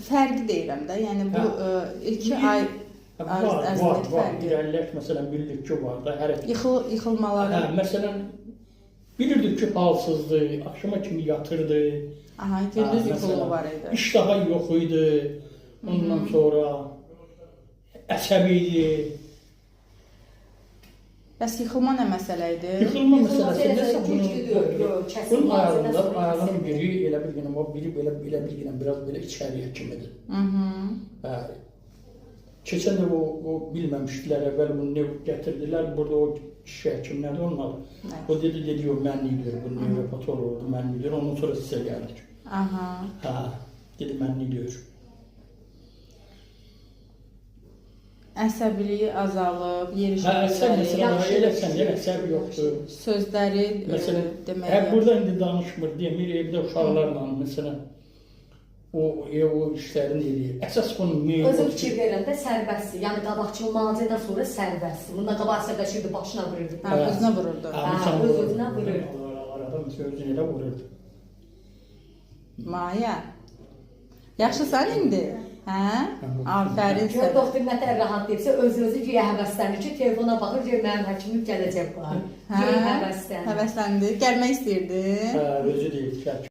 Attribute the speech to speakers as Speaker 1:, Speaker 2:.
Speaker 1: Fərqi deyirəm də, yəni bu 2 ay ərzindəki fərqi.
Speaker 2: İrəlilək, məsələn, bildik ki, var da, hər
Speaker 1: Yıxılmaları.
Speaker 2: məsələn, bilirdik ki, halsızdır, axşama kimi yatırdı.
Speaker 1: Aha, gündüz yuxuluğu var idi.
Speaker 2: İştaha yox idi, ondan sonra əsəbi idi.
Speaker 1: Bəs yıxılma nə məsələ idi?
Speaker 2: Yıxılma məsələsi nəsə bunun ayağında, ayağının biri elə bir günə, o biri belə bir günə biraz belə içəriyə kimidir. Keçən də o bilməmişdilər, əvvəl bunu ne gətirdilər, burada o kişi həkim nədir olmadı. O dedi, o mənlidir, bu nevropatoloqdur, mənlidir, ondan sonra sizə gəldik. Dedi, mənlidir.
Speaker 1: Əsəbiliyi azalıb, yerişmələri,
Speaker 2: əsəbi yoxdur.
Speaker 1: Sözləri
Speaker 2: demək. Burada indi danışmır, demir, evdə uşaqlarla, məsələn, o işlərini eləyir. Əsas bunun meyil...
Speaker 3: Özüm fikir verirəm də sərbəstdir. Yəni qabaqçı müalicədən sonra sərbəstdir. Bundan qabaq əsəbləşirdi, başına vururdu.
Speaker 1: Özünə vururdu.
Speaker 3: Öz-özünə vururdu.
Speaker 2: Arada özünə elə vururdu.
Speaker 1: Maya, yaxşısan indi? Afərin
Speaker 3: sənə. Doktor nə tər rahat deyibsə, öz-özü güya həvəslənir ki, telefona baxır, gör mənim həkimim gələcək var. Həvəslənir.
Speaker 1: Həvəsləndi, gəlmək istəyirdi.
Speaker 2: Özü deyil ki,